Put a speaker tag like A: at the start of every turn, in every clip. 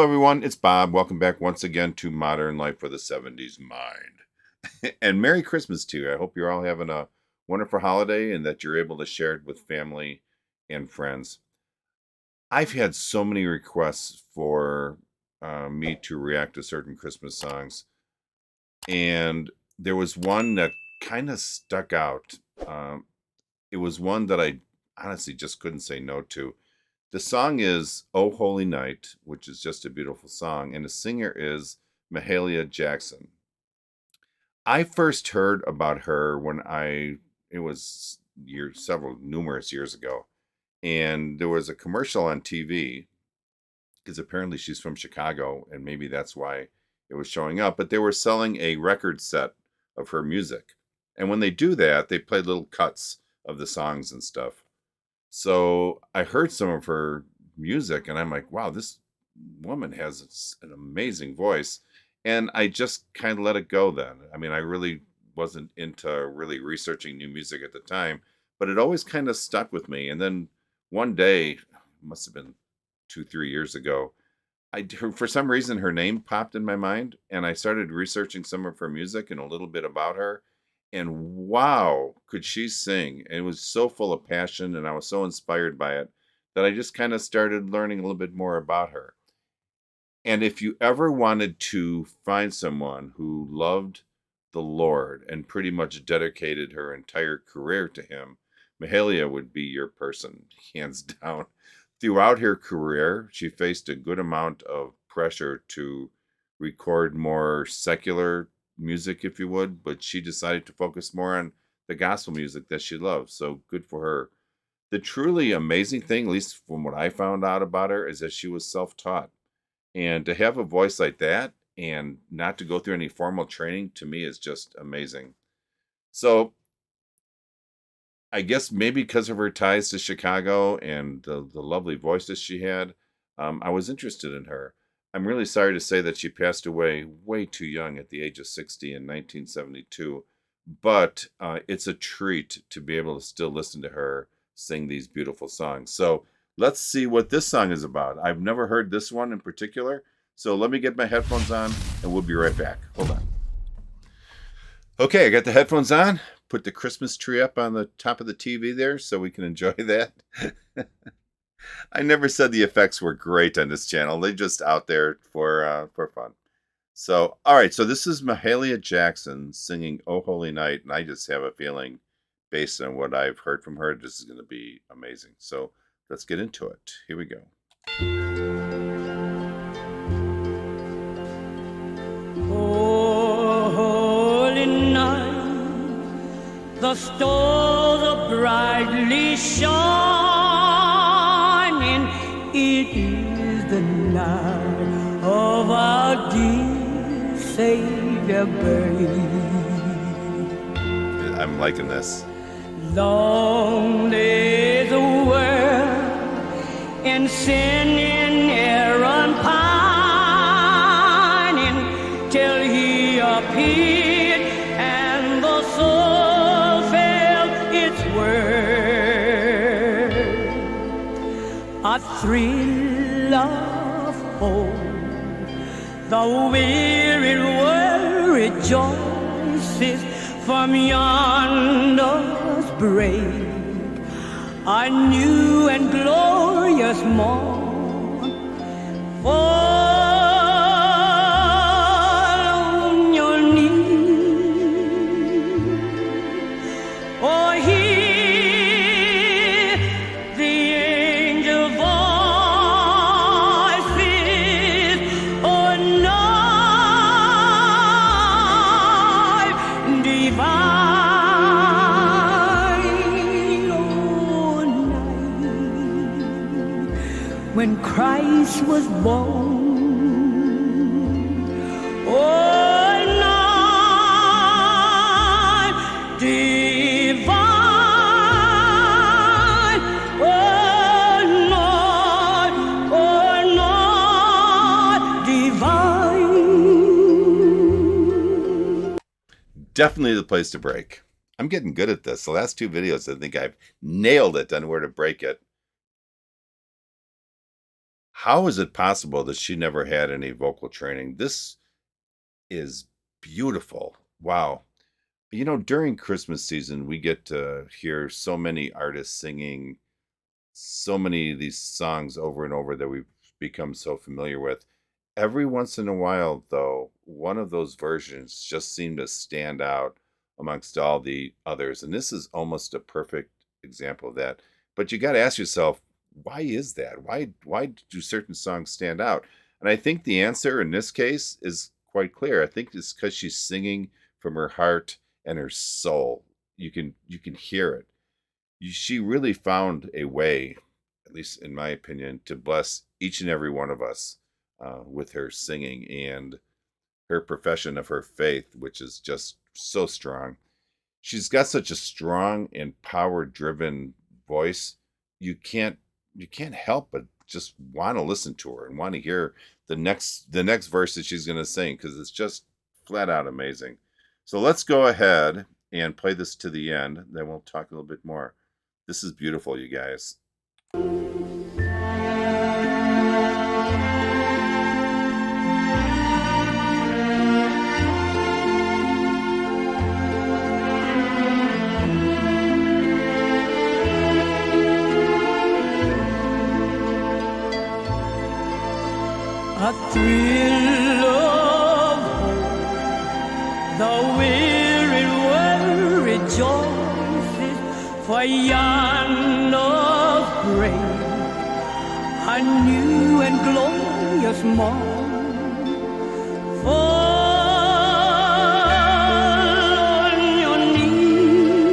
A: Hello, everyone. It's Bob. Welcome back once again to Modern Life for the 70s Mind. And Merry Christmas to you. I hope you're all having a wonderful holiday and that you're able to share it with family and friends. I've had so many requests for me to react to certain Christmas songs. And there was one that kind of stuck out. It was one that I honestly just couldn't say no to. The song is "Oh Holy Night," which is just a beautiful song, and the singer is Mahalia Jackson. I first heard about her when it was numerous years ago, and there was a commercial on TV because apparently she's from Chicago, and maybe that's why it was showing up. But they were selling a record set of her music, and when they do that, they play little cuts of the songs and stuff. So I heard some of her music and I'm like, wow, this woman has an amazing voice. And I just kind of let it go then. I mean, I really wasn't into really researching new music at the time, but it always kind of stuck with me. And then one day, must have been 2, 3 years ago, for some reason, her name popped in my mind and I started researching some of her music and a little bit about her. And wow, could she sing? And it was so full of passion and I was so inspired by it that I just kind of started learning a little bit more about her. And if you ever wanted to find someone who loved the Lord and pretty much dedicated her entire career to him, Mahalia would be your person, hands down. Throughout her career, she faced a good amount of pressure to record more secular music, if you would, but she decided to focus more on the gospel music that she loves. So good for her. The truly amazing thing, at least from what I found out about her, is that she was self-taught. And to have a voice like that and not to go through any formal training, to me, is just amazing. So I guess maybe because of her ties to Chicago and the lovely voices she had, I was interested in her. I'm really sorry to say that she passed away way too young at the age of 60 in 1972, but it's a treat to be able to still listen to her sing these beautiful songs. So let's see what this song is about. I've never heard this one in particular, so let me get my headphones on and we'll be right back. Hold on. Okay, I got the headphones on. Put the Christmas tree up on the top of the TV there so we can enjoy that. I never said the effects were great on this channel. They're just out there for fun. So, all right. So this is Mahalia Jackson singing "Oh Holy Night," and I just have a feeling, based on what I've heard from her, this is going to be amazing. So let's get into it. Here we go.
B: Oh, holy night, the stars are brightly shining. It is the night of our dear Savior birth.
A: I'm liking this.
B: Long lay the world in sin in error and pining till he appeared and the soul felt its worth. A thrill of hope, the weary world rejoices from yonder's break. A new and glorious morn, fall on your knees, or hear the angel voices, or night divine, oh night when Christ was born. Oh night divine, oh night divine.
A: Definitely the place to break. I'm getting good at this. The last two videos, I think I've nailed it on where to break it. How is it possible that she never had any vocal training? This is beautiful. Wow. During Christmas season, we get to hear so many artists singing so many of these songs over and over that we've become so familiar with. Every once in a while, though, one of those versions just seemed to stand out amongst all the others. And this is almost a perfect example of that. But you got to ask yourself, why is that? Why do certain songs stand out? And I think the answer in this case is quite clear. I think it's because she's singing from her heart and her soul. You can hear it. She really found a way, at least in my opinion, to bless each and every one of us with her singing and her profession of her faith, which is just so strong. She's got such a strong and power-driven voice. You can't help but just want to listen to her and want to hear the next verse that she's going to sing, because it's just flat out amazing. So let's go ahead and play this to the end. Then we'll talk a little bit more. This is beautiful, you guys.
B: A thrill of hope, the weary world rejoices, for yon of grace, a new and glorious morn. Fall on your knees,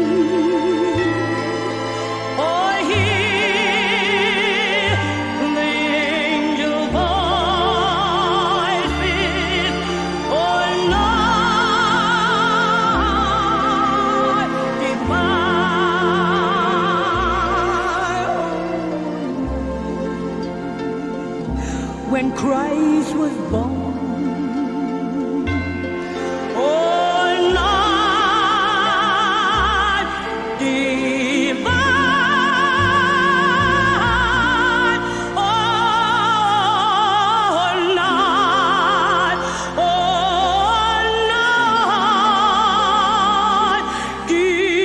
B: or hear the angel voices, or night divine. When Christ was born, oh, night divine, oh, night divine.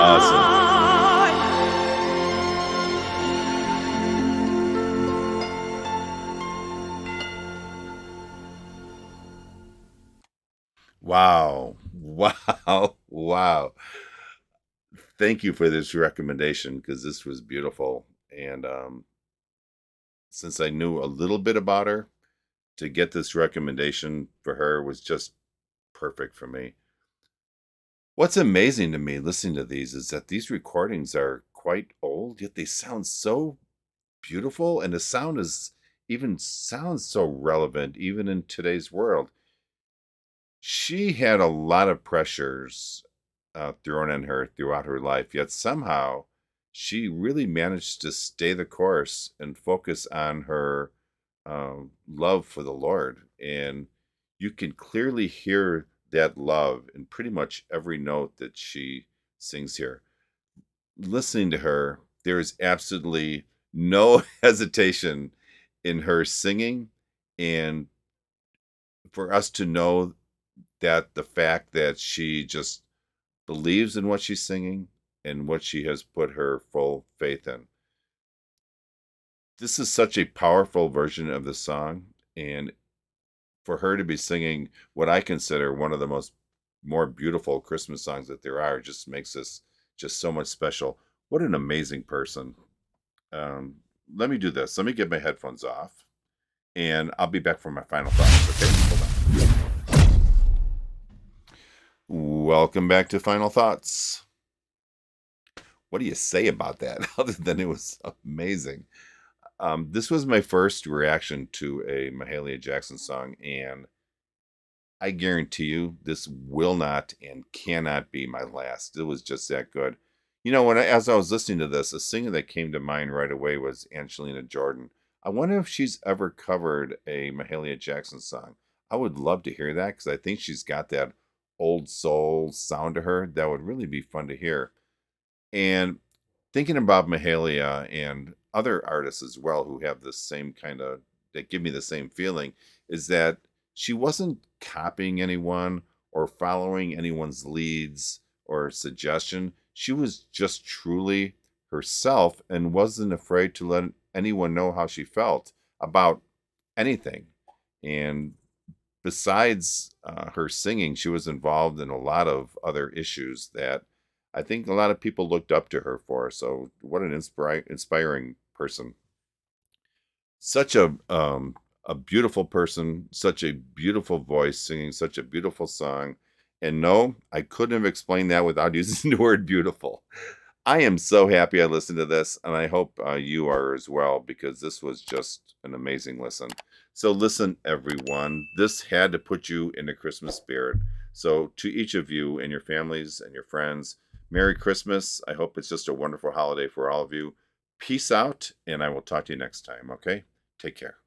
A: Awesome. Wow. Wow. Wow. Thank you for this recommendation, because this was beautiful. And since I knew a little bit about her, to get this recommendation for her was just perfect for me. What's amazing to me listening to these is that these recordings are quite old, yet they sound so beautiful, and the sound sounds so relevant even in today's world. She had a lot of pressures thrown on her throughout her life, yet somehow she really managed to stay the course and focus on her love for the Lord. And you can clearly hear that love in pretty much every note that she sings here. Listening to her, there is absolutely no hesitation in her singing. And for us to know that the fact that she just believes in what she's singing and what she has put her full faith in. This is such a powerful version of the song, and for her to be singing what I consider one of the more beautiful Christmas songs that there are just makes this just so much special. What an amazing person. Let me do this. Let me get my headphones off, and I'll be back for my final thoughts. Okay, hold on. Welcome back to Final Thoughts. What do you say about that, other than it was amazing? This was my first reaction to a Mahalia Jackson song, and I guarantee you this will not and cannot be my last. It was just that good. As I was listening to this, a singer that came to mind right away was Angelina Jordan. I wonder if she's ever covered a Mahalia Jackson song. I would love to hear that, because I think she's got that old soul sound to her that would really be fun to hear. And thinking about Mahalia and other artists as well who have the same kind of that give me the same feeling is that she wasn't copying anyone or following anyone's leads or suggestion. She was just truly herself and wasn't afraid to let anyone know how she felt about anything. And besides her singing, she was involved in a lot of other issues that I think a lot of people looked up to her for. So, what an inspiring person! Such a beautiful person, such a beautiful voice, singing such a beautiful song. And no, I couldn't have explained that without using the word beautiful. I am so happy I listened to this, and I hope you are as well, because this was just an amazing listen. So, listen, everyone, this had to put you in the Christmas spirit. So, to each of you and your families and your friends, Merry Christmas. I hope it's just a wonderful holiday for all of you. Peace out, and I will talk to you next time, okay? Take care.